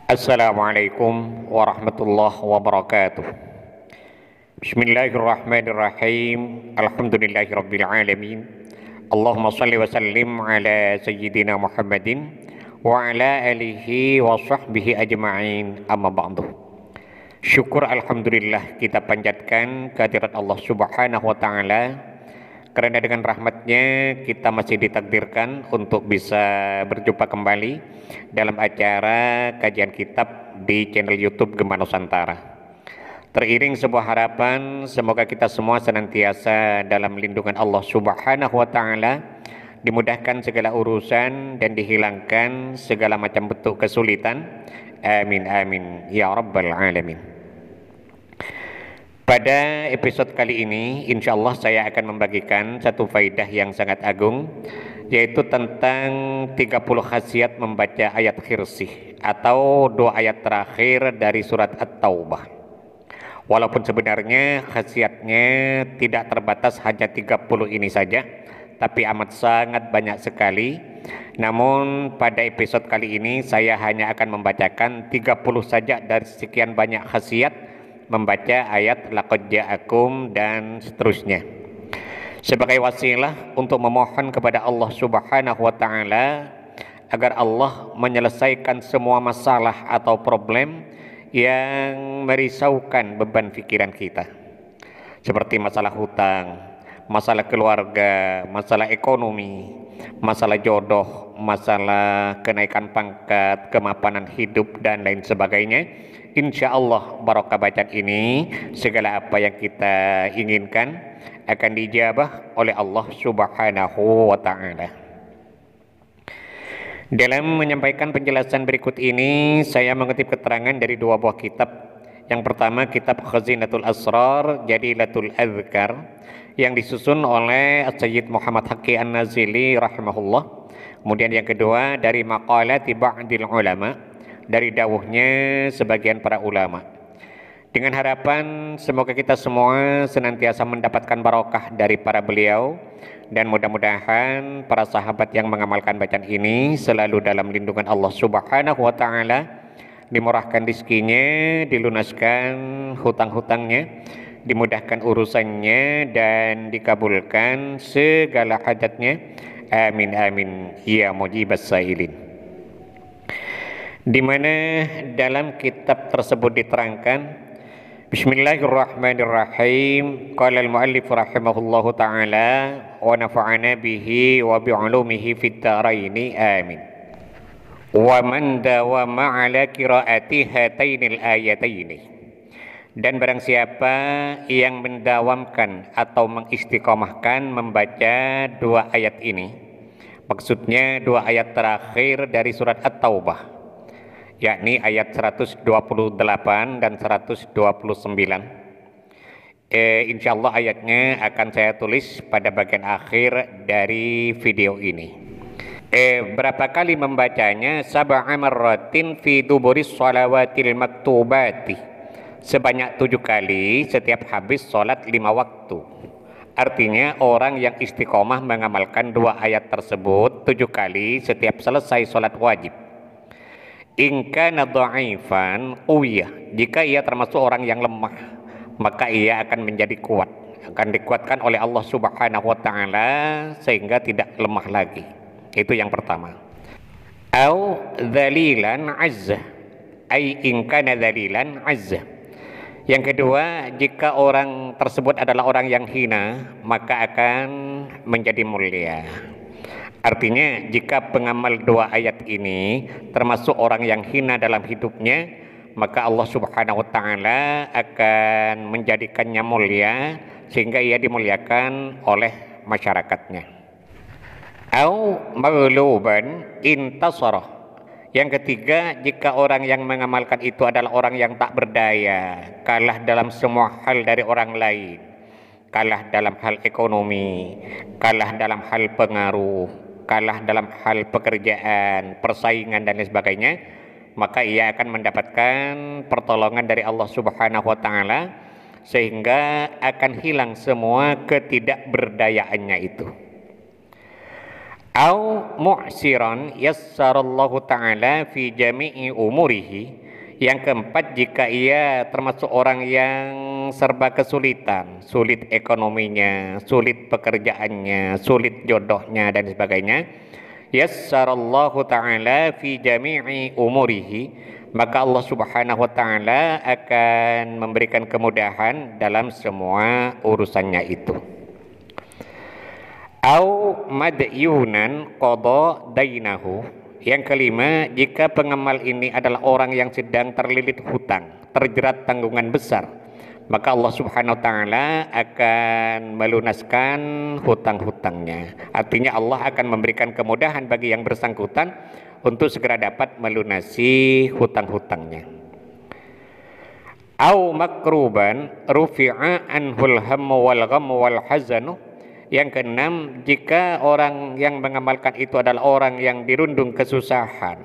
Assalamualaikum warahmatullahi wabarakatuh. Bismillahirrahmanirrahim. Alhamdulillahirabbil alamin. Allahumma shalli wa sallim ala sayyidina Muhammadin wa ala alihi wa sahbihi ajma'in. Amma ba'du. Syukur alhamdulillah kita panjatkan kehadirat Allah Subhanahu wa taala karena dengan rahmatnya kita masih ditakdirkan untuk bisa berjumpa kembali dalam acara kajian kitab di channel YouTube Gema Nusantara. Teriring sebuah harapan, semoga kita semua senantiasa dalam lindungan Allah Subhanahu wa taala, dimudahkan segala urusan dan dihilangkan segala macam bentuk kesulitan. Amin amin ya rabbal alamin. Pada episode kali ini, insya Allah saya akan membagikan satu faidah yang sangat agung, yaitu tentang 30 khasiat membaca ayat khirsih atau dua ayat terakhir dari surat At-Taubah. Walaupun sebenarnya khasiatnya tidak terbatas hanya 30 ini saja, tapi amat sangat banyak sekali. Namun pada episode kali ini saya hanya akan membacakan 30 saja dari sekian banyak khasiat membaca ayat laqad ja'akum dan seterusnya, sebagai wasilah untuk memohon kepada Allah Subhanahu wa taala agar Allah menyelesaikan semua masalah atau problem yang merisaukan beban pikiran kita, seperti masalah hutang, masalah keluarga, masalah ekonomi, masalah jodoh, masalah kenaikan pangkat, kemapanan hidup dan lain sebagainya. Insya Allah barokah bacaan ini segala apa yang kita inginkan akan dijabah oleh Allah Subhanahu wa taala. Dalam menyampaikan penjelasan berikut ini, saya mengutip keterangan dari dua buah kitab. Yang pertama kitab Khazinatul Asrar Jadilatul Azkar yang disusun oleh Sayyid Muhammad Haqqi An-Nazili rahimahullah. Kemudian yang kedua dari Maqalati Ba'dil Ulama, dari dawuhnya sebagian para ulama. Dengan harapan semoga kita semua senantiasa mendapatkan barokah dari para beliau, dan mudah-mudahan para sahabat yang mengamalkan bacaan ini selalu dalam lindungan Allah Subhanahu wa taala, dimurahkan rizkinya, dilunaskan hutang-hutangnya, dimudahkan urusannya dan dikabulkan segala hajatnya. Amin amin ya mujibas sailin. Di mana dalam kitab tersebut diterangkan, Bismillahirrahmanirrahim, qala al-muallif rahimahullahu taala wa nafa'ana bihi wa bi'ulumihi fid dharaini amin. Wa man dawama ala qiraati hatainil ayataini, dan barang siapa yang mendawamkan atau mengistiqomahkan membaca dua ayat ini, maksudnya dua ayat terakhir dari surat At-Taubah, yakni ayat 128 dan 129. Insya Allah ayatnya akan saya tulis pada bagian akhir dari video ini. Berapa kali membacanya? Sab'a marratin fi duburis shalawatil maktubati, sebanyak 7 kali setiap habis sholat 5 waktu. Artinya orang yang istiqomah mengamalkan dua ayat tersebut 7 kali setiap selesai sholat wajib. In kana dha'ifan uwiyah, jika ia termasuk orang yang lemah, maka ia akan menjadi kuat, akan dikuatkan oleh Allah Subhanahu wa taala sehingga tidak lemah lagi. Itu yang pertama. Au dzalilan azza, ai in kana dzalilan azza. Yang kedua, jika orang tersebut adalah orang yang hina, maka akan menjadi mulia. Artinya jika pengamal dua ayat ini termasuk orang yang hina dalam hidupnya, maka Allah Subhanahu wa taala akan menjadikannya mulia sehingga ia dimuliakan oleh masyarakatnya. Au maghluban intasara. Yang ketiga, jika orang yang mengamalkan itu adalah orang yang tak berdaya, kalah dalam semua hal dari orang lain, kalah dalam hal ekonomi, kalah dalam hal pengaruh, kalah dalam hal pekerjaan, persaingan dan lain sebagainya, maka ia akan mendapatkan pertolongan dari Allah Subhanahu wa taala sehingga akan hilang semua ketidakberdayaannya itu. Au mu'siran yassarallahu ta'ala fi jami'i umurihi. Yang keempat, jika ia termasuk orang yang serba kesulitan, sulit ekonominya, sulit pekerjaannya, sulit jodohnya dan sebagainya, yassarallahu ta'ala fi jami'i umurihi, maka Allah subhanahu wa ta'ala akan memberikan kemudahan dalam semua urusannya itu. Au madyunan qada dainahu. Yang kelima, jika pengamal ini adalah orang yang sedang terlilit hutang, terjerat tanggungan besar, maka Allah subhanahu wa ta'ala akan melunaskan hutang-hutangnya. Artinya Allah akan memberikan kemudahan bagi yang bersangkutan untuk segera dapat melunasi hutang-hutangnya. Au makruban rufi'a anhul hammu wal ghammu wal hazanu. Yang keenam, jika orang yang mengamalkan itu adalah orang yang dirundung kesusahan,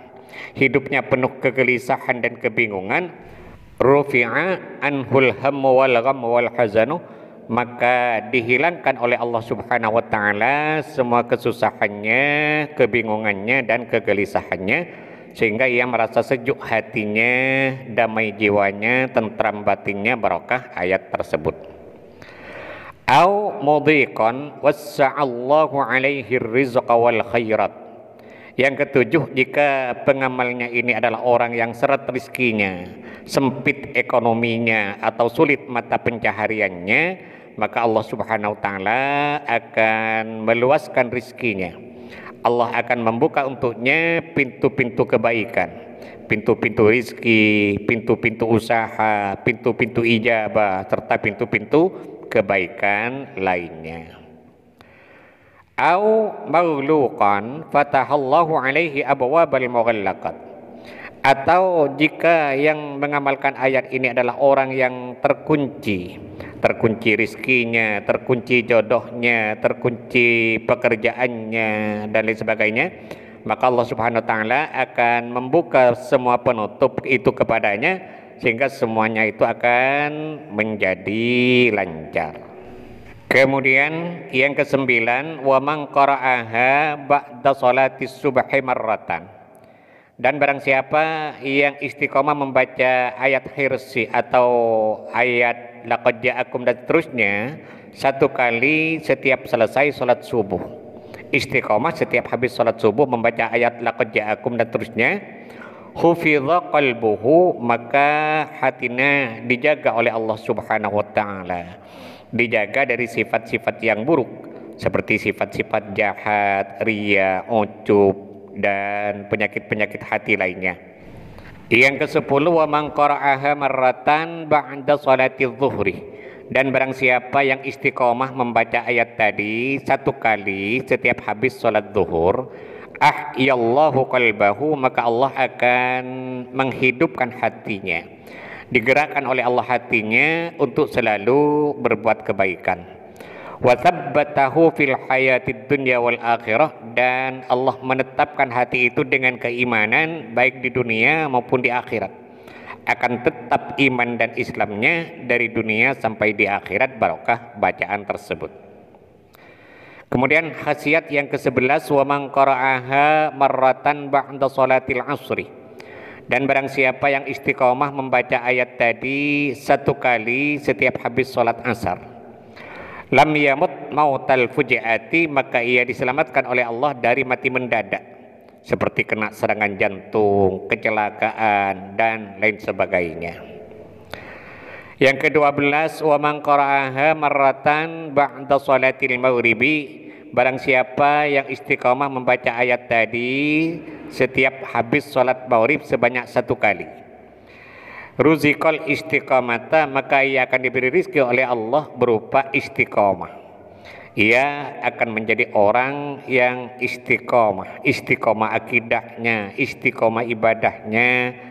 hidupnya penuh kegelisahan dan kebingungan, rufi'a anhul hammu wal ghammu wal hazanu, maka dihilangkan oleh Allah subhanahu wa ta'ala semua kesusahannya, kebingungannya dan kegelisahannya, sehingga ia merasa sejuk hatinya, damai jiwanya, tentram batinnya, barokah ayat tersebut. Au mudhiqan wassa'allahu alaihi rizqa wal khairat. Yang ketujuh, jika pengamalnya ini adalah orang yang seret rizkinya, sempit ekonominya atau sulit mata pencahariannya, maka Allah subhanahu wa ta'ala akan meluaskan rizkinya. Allah akan membuka untuknya pintu-pintu kebaikan, pintu-pintu rizki, pintu-pintu usaha, pintu-pintu ijabah, serta pintu-pintu kebaikan lainnya. Au maghluqan fatahallahu alaihi abwabal mughallaqat. Atau jika yang mengamalkan ayat ini adalah orang yang terkunci rizkinya, terkunci jodohnya, terkunci pekerjaannya dan lain sebagainya, maka Allah subhanahu wa ta'ala akan membuka semua penutup itu kepadanya, sehingga semuanya itu akan menjadi lancar. Kemudian yang kesembilan, wa man qara'aha ba'da sholatis subhi marratan. Dan barang siapa yang istiqomah membaca ayat hirsi atau ayat laqad ja'akum dan seterusnya satu kali setiap selesai sholat subuh. Istiqomah setiap habis sholat subuh membaca ayat laqad ja'akum dan seterusnya, hufidha qalbuhu, maka hatinya dijaga oleh Allah subhanahu wa ta'ala, dijaga dari sifat-sifat yang buruk seperti sifat-sifat jahat, riya, ujub dan penyakit-penyakit hati lainnya. Yang ke-10, wa man qara'aha marratan ba'da sholatiz zuhri. Dan barang siapa yang istiqomah membaca ayat tadi satu kali setiap habis sholat zuhur, ahyallahu qalbahu, maka Allah akan menghidupkan hatinya, digerakkan oleh Allah hatinya untuk selalu berbuat kebaikan. Wa tsabbatahu fil hayatid dunya wal akhirah, dan Allah menetapkan hati itu dengan keimanan baik di dunia maupun di akhirat. Akan tetap iman dan Islamnya dari dunia sampai di akhirat barokah bacaan tersebut. Kemudian khasiat yang ke-11, wa man qara'aha marratan ba'da sholatil asri. Dan barang siapa yang istiqomah membaca ayat tadi satu kali setiap habis sholat asar, lam yamut mautal fujiati, maka ia diselamatkan oleh Allah dari mati mendadak seperti kena serangan jantung, kecelakaan dan lain sebagainya. Yang ke-12, wa man qara'aha marratan ba'da sholatil maghribi. Barang siapa yang istiqomah membaca ayat tadi setiap habis sholat maghrib sebanyak satu kali, ruziqal istiqamata, maka ia akan diberi rizki oleh Allah berupa istiqomah. Ia akan menjadi orang yang istiqomah, istiqomah akidahnya, istiqomah ibadahnya,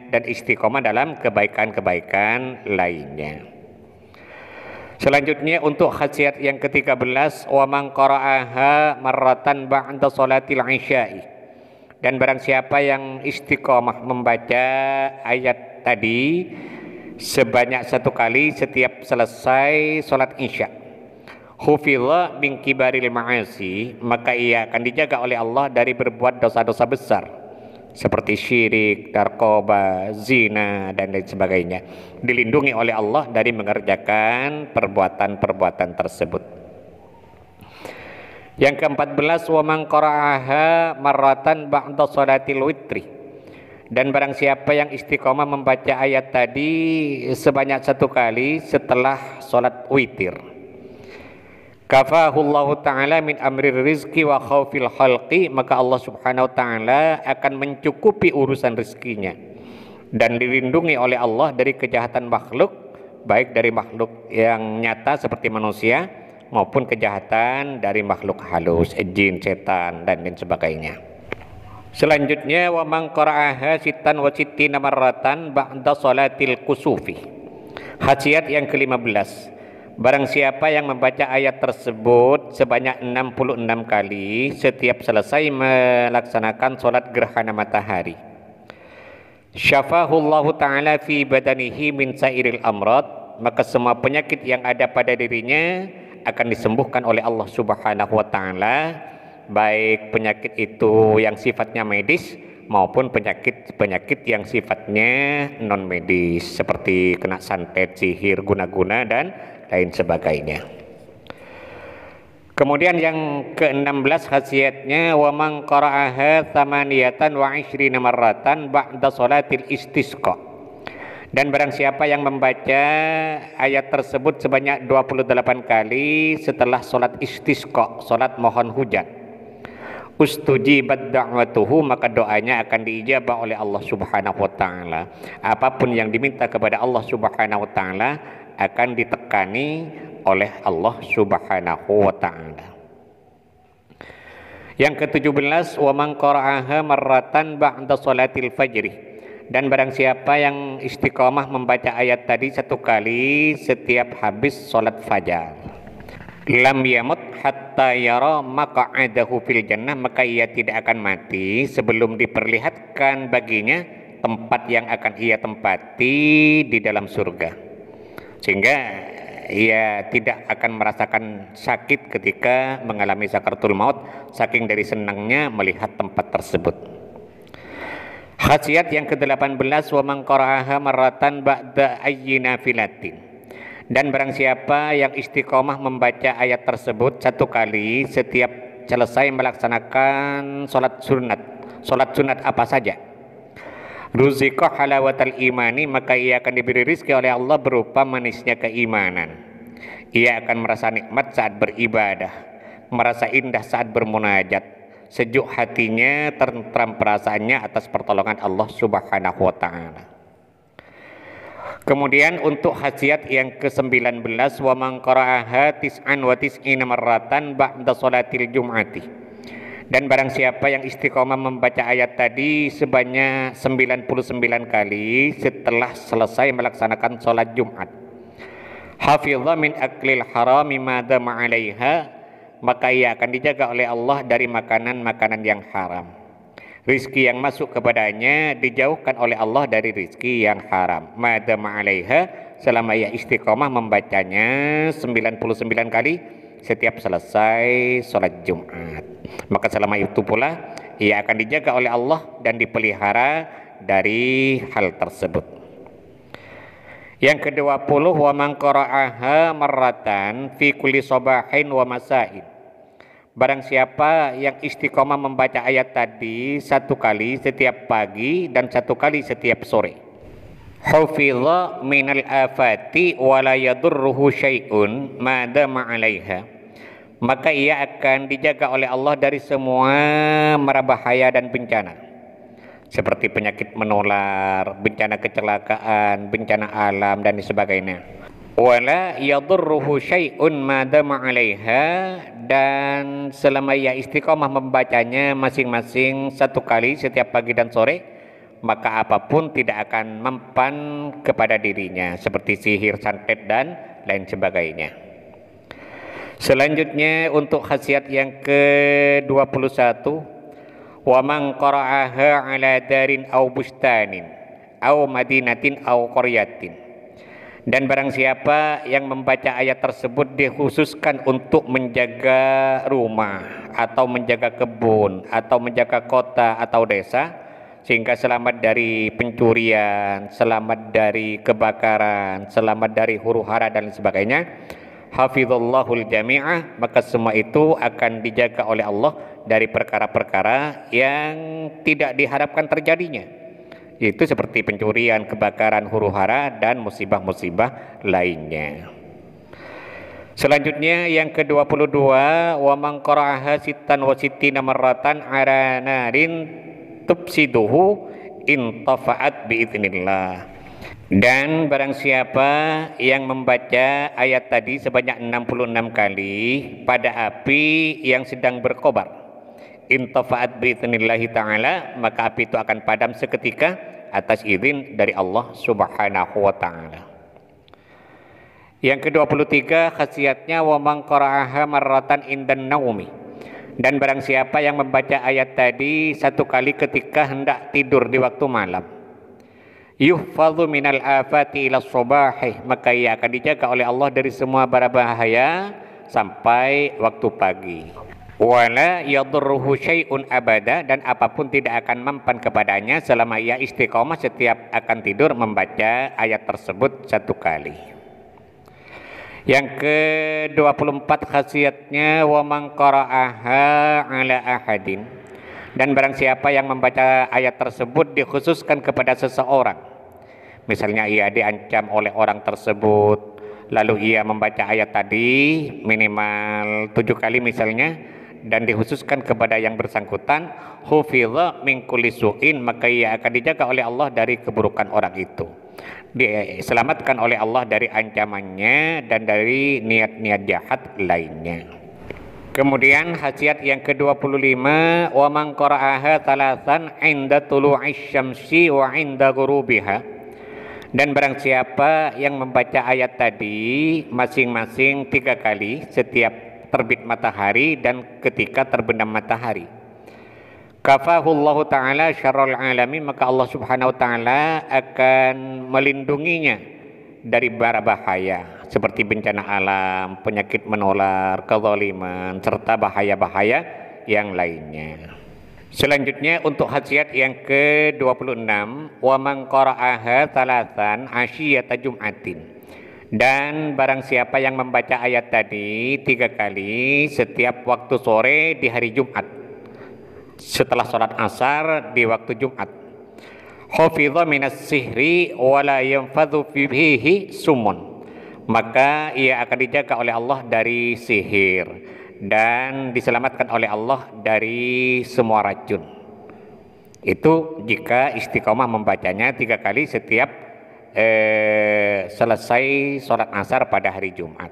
dan istiqomah dalam kebaikan-kebaikan lainnya. Selanjutnya untuk khasiat yang ke-13, wa man qara'aha marratan ba'da sholatil isya'i. Dan barang siapa yang istiqomah membaca ayat tadi sebanyak satu kali setiap selesai sholat isya, Hufidha min kibaril ma'asi, maka ia akan dijaga oleh Allah dari berbuat dosa-dosa besar seperti syirik, narkoba, zina dan lain sebagainya. Dilindungi oleh Allah dari mengerjakan perbuatan-perbuatan tersebut. Yang ke-14, wa man qara'aha marratan ba'da sholatil witri, dan barang siapa yang istiqomah membaca ayat tadi sebanyak 1 kali setelah sholat witir, kafahullahu ta'ala min amri rizki wa khawfil khalqi, maka Allah subhanahu wa ta'ala akan mencukupi urusan rizkinya dan dilindungi oleh Allah dari kejahatan makhluk, baik dari makhluk yang nyata seperti manusia maupun kejahatan dari makhluk halus, jin, setan dan lain sebagainya. Selanjutnya, wa man qara'aha sittan wa sittina marratan ba'da sholatil kusufi. Khasiat yang ke-15, barang siapa yang membaca ayat tersebut sebanyak 66 kali setiap selesai melaksanakan sholat gerhana matahari, syafahullahu ta'ala fi badanihi min sairil amrad, maka semua penyakit yang ada pada dirinya akan disembuhkan oleh Allah subhanahu wa ta'ala, baik penyakit itu yang sifatnya medis maupun penyakit-penyakit yang sifatnya non medis seperti kena santet, sihir, guna-guna dan lain sebagainya. Kemudian yang ke-16 khasiatnya, wa man qara'aha thamaniyatan wa 'ishrina marratan ba'da sholatil istisqa, dan barang siapa yang membaca ayat tersebut sebanyak 28 kali setelah sholat istisqa, sholat mohon hujan, ustujibat da'watuhu, maka doanya akan diijabah oleh Allah subhanahu wa ta'ala. Apapun yang diminta kepada Allah subhanahu wa ta'ala akan ditekani oleh Allah subhanahu wa ta'ala. Yang ke-17, wa man qara'aha marratan ba'da sholatil fajri, dan barang siapa yang istiqomah membaca ayat tadi 1 kali setiap habis sholat fajar, lam yamut hatta yara maq'adahu fil jannah, maka ia tidak akan mati sebelum diperlihatkan baginya tempat yang akan ia tempati di dalam surga, sehingga ia tidak akan merasakan sakit ketika mengalami sakaratul maut saking dari senangnya melihat tempat tersebut. Khasiat yang ke-18, wa man qara'aha marratan ba'da ayyi nafilatin, dan barang siapa yang istiqomah membaca ayat tersebut 1 kali setiap selesai melaksanakan sholat sunat apa saja, ruziqa halawatal imani, maka ia akan diberi rizki oleh Allah berupa manisnya keimanan. Ia akan merasa nikmat saat beribadah, merasa indah saat bermunajat, sejuk hatinya, tentram perasaannya atas pertolongan Allah subhanahu wa ta'ala. Kemudian untuk khasiat yang ke-19, wa man qara'aha tis'an wa tis'ina marratan ba'da sholatil jum'ati, dan barang siapa yang istiqomah membaca ayat tadi sebanyak 99 kali setelah selesai melaksanakan sholat Jumat, hafidha min aklil harami madha ma'alaiha, maka ia akan dijaga oleh Allah dari makanan-makanan yang haram. Rizki yang masuk kepadanya dijauhkan oleh Allah dari rizki yang haram. Madama 'alaiha, selama ia istiqomah membacanya 99 kali setiap selesai sholat Jumat. Maka selama itu pula ia akan dijaga oleh Allah dan dipelihara dari hal tersebut. Yang ke-20, wa man qara'aha marratan fi kulli sabahin wa masa'in, barang siapa yang istiqomah membaca ayat tadi 1 kali setiap pagi dan 1 kali setiap sore, hufidha minal afati wa la yadurruhu syai'un ma dama 'alaiha, maka ia akan dijaga oleh Allah dari semua mara bahaya dan bencana seperti penyakit menular, bencana kecelakaan, bencana alam dan sebagainya. Wala yadurruhu syai'un ma dama 'alaiha, dan selama ia istiqomah membacanya masing-masing 1 kali setiap pagi dan sore, maka apapun tidak akan mempan kepada dirinya seperti sihir, santet dan lain sebagainya. Selanjutnya untuk khasiat yang ke-21, wa man qara'aha 'ala darin aw bustanin aw madinatin aw qaryatin, Dan barang siapa yang membaca ayat tersebut dikhususkan untuk menjaga rumah atau menjaga kebun atau menjaga kota atau desa, sehingga selamat dari pencurian, selamat dari kebakaran, selamat dari huru-hara dan sebagainya, hafizullahul jami'ah, maka semua itu akan dijaga oleh Allah dari perkara-perkara yang tidak diharapkan terjadinya, yaitu seperti pencurian, kebakaran, huru-hara, dan musibah-musibah lainnya. Selanjutnya yang ke-22, wa man qara'aha sittan wa sittina marratan ala narin tubsiduhu intafa'at biidznillah. Dan barang siapa yang membaca ayat tadi sebanyak 66 kali pada api yang sedang berkobar, intafa'at bi'idznillah ta'ala, maka api itu akan padam seketika atas izin dari Allah Subhanahu wa ta'ala. Yang ke-23 khasiatnya, wa man qara'aha marratan indan naumi, dan barang siapa yang membaca ayat tadi satu kali ketika hendak tidur di waktu malam, yuhfadhu minal afati ila subahi, maka ia akan dijaga oleh Allah dari semua bara bahaya sampai waktu pagi. Wala yadurruhu syai'un abada, dan apapun tidak akan mempan kepadanya selama ia istiqomah setiap akan tidur membaca ayat tersebut satu kali. Yang ke-24 khasiatnya, wa man qara'aha ala ahadin, dan barang siapa yang membaca ayat tersebut dikhususkan kepada seseorang, misalnya ia diancam oleh orang tersebut, lalu ia membaca ayat tadi minimal 7 kali misalnya, dan dikhususkan kepada yang bersangkutan, hufidha min kulli su'in, maka ia akan dijaga oleh Allah dari keburukan orang itu, diselamatkan oleh Allah dari ancamannya dan dari niat-niat jahat lainnya. Kemudian khasiat yang ke-25, wa man qara'aha thalathan 'inda tulu'isy syamsi wa 'inda ghurubiha, dan barang siapa yang membaca ayat tadi masing-masing 3 kali setiap terbit matahari dan ketika terbenam matahari, kafahullahu ta'ala syarrul alamin, maka Allah Subhanahu wa ta'ala akan melindunginya dari bara bahaya seperti bencana alam, penyakit menular, kezaliman, serta bahaya-bahaya yang lainnya. Selanjutnya untuk khasiat yang ke-26, wa man qara'aha thalathan asyiyata jum'atin, dan barang siapa yang membaca ayat tadi 3 kali setiap waktu sore di hari Jumat setelah sholat asar di waktu Jumat, hafidha minas sihri wa la yanfadhu fihi sumun, maka ia akan dijaga oleh Allah dari sihir dan diselamatkan oleh Allah dari semua racun. Itu jika istiqomah membacanya 3 kali setiap selesai sholat asar pada hari Jumat.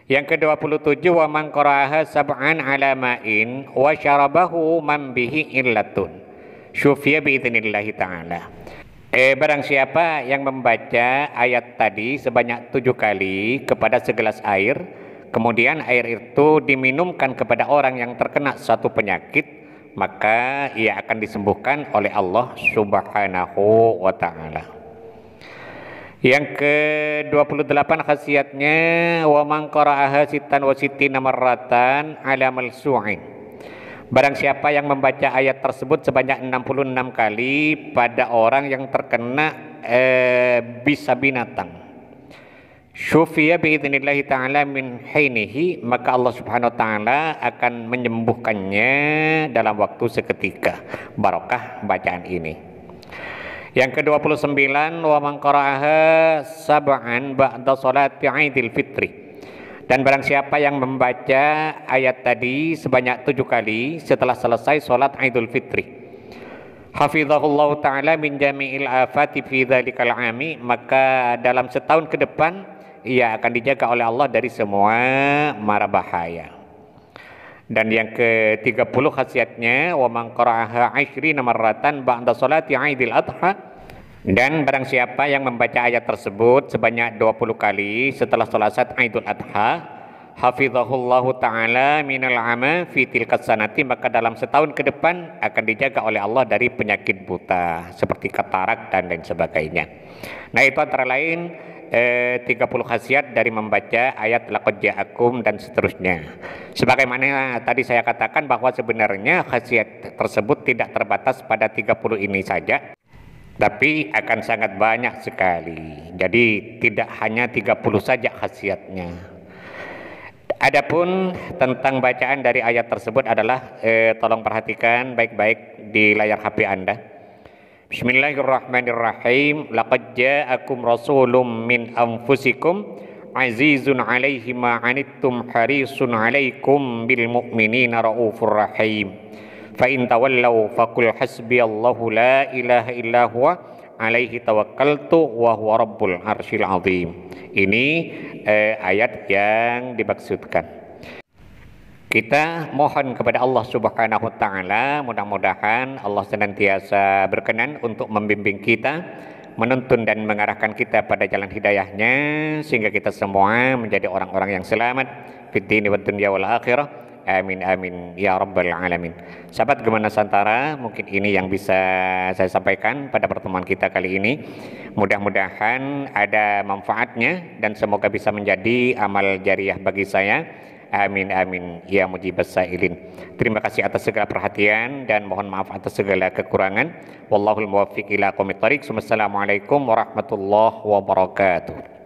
Yang ke-27, wa man qara'aha sab'an ala ma'in wa syarabahu man bihi illatun syufiya bi'idznillah ta'ala. Barang siapa yang membaca ayat tadi sebanyak 7 kali kepada segelas air, kemudian air itu diminumkan kepada orang yang terkena suatu penyakit, maka ia akan disembuhkan oleh Allah Subhanahu wa ta'ala. Yang ke-28 khasiatnya, wa man qara'aha sittan wa sittina marratan ala malsu'in, barang siapa yang membaca ayat tersebut sebanyak 66 kali pada orang yang terkena bisa binatang, syufiya bi'idznillah ta'ala min hainihi, maka Allah Subhanahu wa ta'ala akan menyembuhkannya dalam waktu seketika. Barokah bacaan ini. Yang ke-29, wa man qara'aha sab'an ba'da sholati 'idil fitri, dan barang siapa yang membaca ayat tadi sebanyak 7 kali setelah selesai sholat Idul Fitri, hafizahullahu ta'ala min jami'il afati fi dzalikal 'ami, maka dalam setahun ke depan ia akan dijaga oleh Allah dari semua mara bahaya. Dan yang ke-30 khasiatnya, wa man qara'aha 'ashrina marratan ba'da sholati 'idil adha, dan barang siapa yang membaca ayat tersebut sebanyak 20 kali setelah sholat Idul Adha, hafizahullahu ta'ala minal ama fi tilkas sanati, maka dalam setahun ke depan akan dijaga oleh Allah dari penyakit buta seperti katarak dan lain sebagainya. Nah, itu antara lain 30 khasiat dari membaca ayat laqad ja'akum dan seterusnya. Sebagaimana tadi saya katakan bahwa sebenarnya khasiat tersebut tidak terbatas pada 30 ini saja, tapi akan sangat banyak sekali. Jadi tidak hanya 30 saja khasiatnya. Adapun tentang bacaan dari ayat tersebut adalah tolong perhatikan baik-baik di layar HP Anda. Bismillahirrahmanirrahim. Laqad ja'akum rasulun min anfusikum azizun 'alaihi ma 'anittum harisun 'alaikum bil mu'minina raufur rahim. Fa in tawallaw faqul hasbiyallahu la ilaha illa huwa alaihi tawakkaltu wa huwa rabbul arsyil azim. Ini ayat yang dimaksudkan. Kita mohon kepada Allah Subhanahu wa taala, mudah-mudahan Allah senantiasa berkenan untuk membimbing kita, menuntun dan mengarahkan kita pada jalan hidayahnya, sehingga kita semua menjadi orang-orang yang selamat fid dini wad dunya wal akhirah. Amin amin ya rabbal alamin. Sahabat Gema Nusantara, mungkin ini yang bisa saya sampaikan pada pertemuan kita kali ini. Mudah-mudahan ada manfaatnya dan semoga bisa menjadi amal jariah bagi saya. Amin amin ya mujibas sailin. Terima kasih atas segala perhatian dan mohon maaf atas segala kekurangan. Wallahul muwaffiq ila aqwamit thoriq. Wassalamualaikum warahmatullahi wabarakatuh.